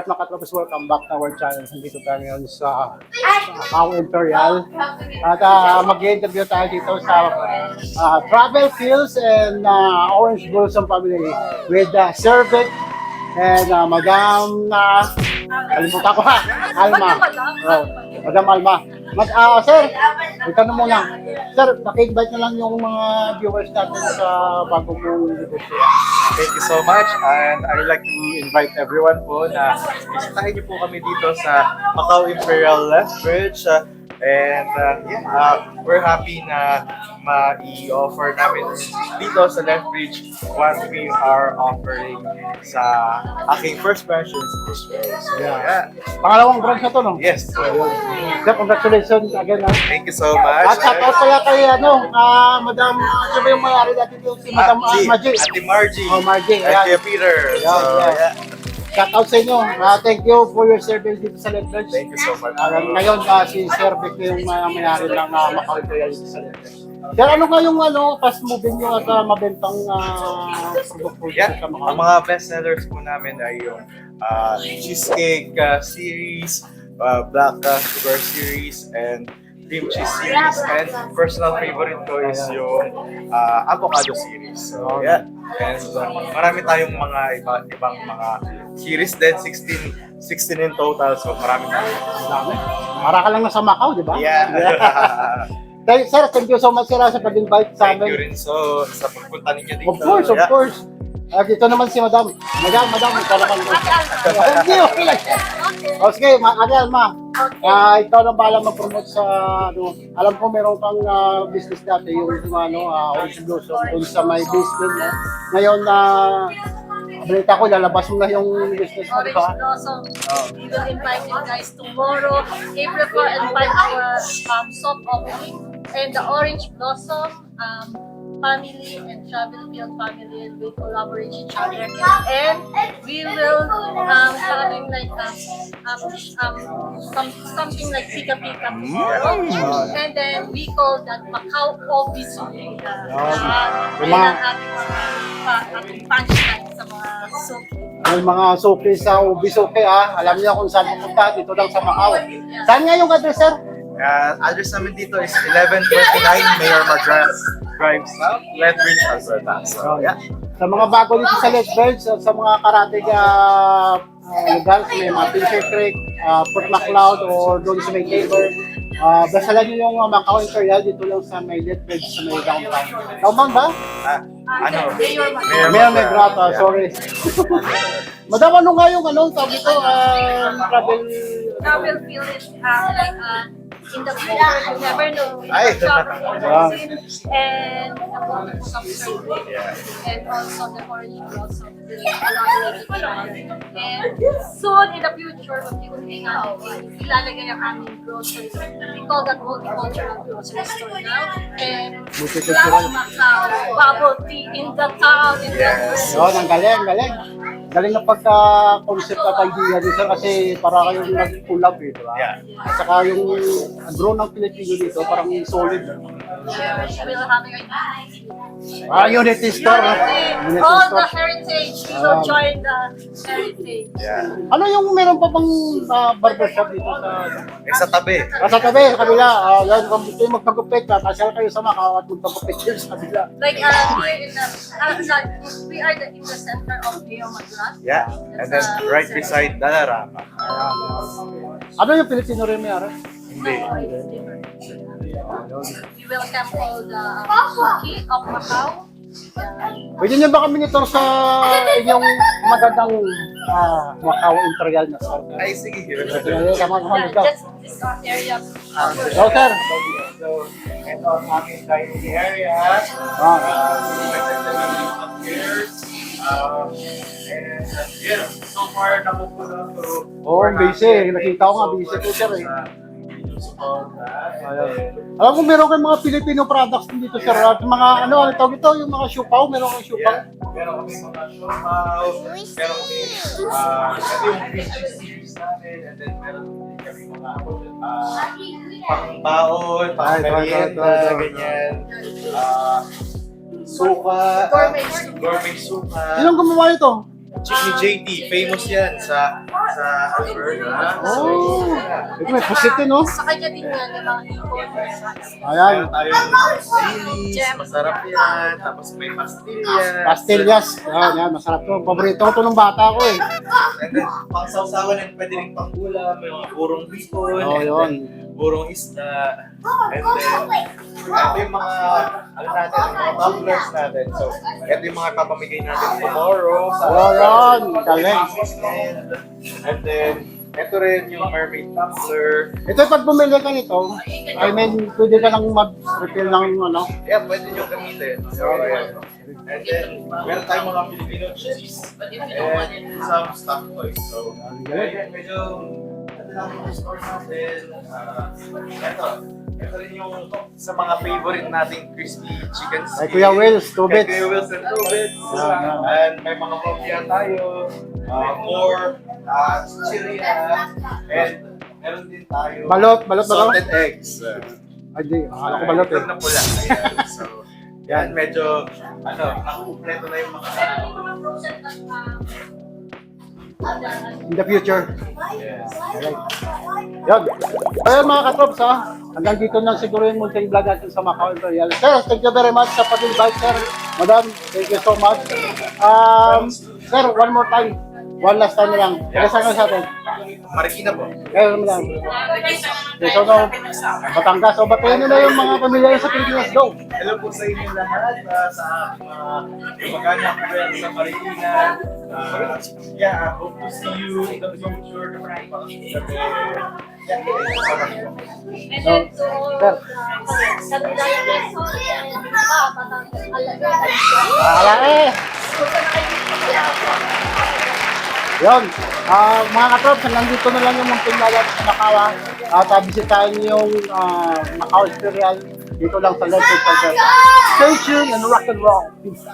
mga katropos, welcome back to our channel. Nandito tayo ngayon sa Macau Imperial. At mag-interview tayo dito sa Travel Fields and Orange Blossom family with Sir Vic and Madam kalimutan ko ha, Alma. Oh, Madam Alma. Sir, ito na muna. Sir, paki-invite na lang yung mga viewers natin sa bagong negosyo. Thank you so much, and I would like to invite everyone po na bisitahin niyo po kami dito sa Macau Imperial Lethbridge. We're happy na ma-i-offer namin dito sa Lethbridge what we are offering sa aking first branch in Spruceville. So, yeah. Pangalawang branch na to, no? Yes. Sir, congratulations again. Thank you so much. At shoutout pala kay Madam, ano ba yung mayari natin yung si Madam Margie? Ate Margie. Oh, Margie. And Ayan. Kuya Peter. Ayan, So, ayan. yeah. Shoutout sa inyo. Thank you for your service dito sa Lethbridge. Thank you so much. Ngayon, si Sir Vic yung mayari ng Macau Imperial dito sa Lethbridge. Sir, ano nga yung fast moving yung at mabentang produkto Yeah, sa ang Macau? mga best sellers po namin ay yung cheesecake series, black sugar series, and cream cheese series, and personal favorite ko is yung avocado series. So yeah, and marami tayong mga ibang mga series din, 16 in total, so marami tayong. Dami. Para ka lang nasa Macau, di ba? Yeah. Sir, thank you so much sir sa pag-invite sa Thank you amin. rin so sa pagpunta ninyo dito. Of course, of Yeah. course. Dito naman si Madam. Madam, ikaw naman. Thank you. O sige, Alma. Ikaw na bahala mag-promote sa alam ko meron kang business dati yung Orange Blossom dun sa may basement mo. Ngayon balita ko lalabas mo na yung business mo, di ba? Orange Blossom. We will invite you guys tomorrow, April 4 and 5, our soft opening. And the Orange Blossom family and Travel Field family will collaborate each other. And we will having like something like Pika Pika tomorrow. And then we call that Macau Obisuki. Yan ang ating punchline sa mga suki. May mga suki sa Ubisoke Alam niyo kung saan pupunta, dito lang sa Macau. Saan nga yung address, sir? Address namin dito is 1129 Mayor Madras Drive South, Lethbridge, Alberta. So, yeah. Sa mga bago dito sa Lethbridge, sa mga karating lugar, may mga Pincher Creek, Port Macleod, or doon sa may Tabor. Basalan niyo yung Macau Imperial dito lang sa may Lethbridge, sa may downtown. Tama ba? Mayor Negrata, sorry. Madam, ano nga yung tawag ito? Travel Field is in the future, you never know. And the Golden Subsurface, and also the Orange Blossom will collaborate each other. And soon in the future, unti-unti nga ilalagay ang aming grocery. We call that multicultural grocery store now. And Black Macau, bubble tea in the town. Ang galing. Galing na pagka-concept at idea dito sir kasi para kayong nag-collab di ba? Yeah. At saka yung draw ng Pilipino dito parang solid. We'll have Unity store. Unity all store. the heritage. We will join the heritage. Yeah. Ano yung meron pa bang barbershop dito sa Sa tabi. sa tabi, sa kabila? Yan, kung gusto yung magpagupit, tasyal kayo sa Macau at magpagupit yun sa kabila. Like here in the we are in the center of Rio Madras. Yeah. And then right beside Dalarama. Ano yung Pilipino rin may ara? Hindi. It's different. We welcome all the suki of Macau. Pwede niyo ba kami nito sa inyong magandang Macau Imperial na store? Ay, sige. Come on, go. Just this area. Go, sir. So, ito ang aming dining area. And yeah, so far napupuno to. Busy. Nakita ko nga, busy ko, sir. Alam ko meron kayong mga Filipino products din dito, sir. At mga tawag ito, yung mga siopaw, meron kayong siopaw. Meron kami mga siopaw, meron kami ito yung cream cheese series namin, and then meron kami mga pang-baon, pang-merienda, ganyan. Suka, gourmet suka. Sinong gumawa ito? Chick ni JT, famous yan sa sa Alberta. Oh, ito may pusiti, no? Sa kanya din yan, yung mga e-commerce. Ayan, Meron tayong sinis, masarap yan. Tapos may pastillas. pastillas. Yan, masarap to. Paborito ko to ng bata ko eh. And then, pang sausawan and pwede rin pang ulam. May mga purong bicol. Oh, and yun. then purong isda. And then, ito yung mga, ano natin, mga tumblers natin. So, ito yung mga papamigay natin tomorrow. Oh, yun. Galing. And then, ito rin yung mermaid tumbler. Ito pag bumili ka nito, I mean, pwede ka lang mag-refill ng ano. Yeah, pwede nyo gamitin. So, ayan. And then, meron tayong mga Filipino cheese. And some stuffed toys. So, ayan, medyo, ito lang yung store natin. Ito rin yung sa mga favorite nating crispy chicken Ay, Kuya Wills, 2 Kay bits. Kuya Wills and 2 bits. And may mga lumpia tayo. More chichirya. And meron din tayo Balot ba? salted eggs. Ay, di. Akala ko balot eh. Itlog na pula. Ayan. So, yan, medyo, nakukumpleto na yung mga In the future. yes. Yan. Ayun mga katrops ha. Hanggang dito na siguro yung multing vlog natin sa Macau Imperial. Sir, thank you very much sa pag-invite, sir. Madam, thank you so much. Sir, one more time. One last time na lang. Kailan ka sa atin? Marikina po. Kailan mo lang. Okay, so no, Batangas. O batayin nyo na yung mga pamilya sa Pilipinas. Go! Hello po sa inyo lahat, sa aking mga mag-anak friends sa Marikina. Yeah, I hope to see you in the future. Yeah, thank you so much po. And then to Sir. sa Dayan Quezon and Batangas, Alaga. Wala eh! Yun. Mga katrops, nandito na lang yung munting vlog natin sa Macau. At bisitahin niyo yung Macau Imperial dito lang sa Let's Go. Stay tuned and rock and roll. Peace.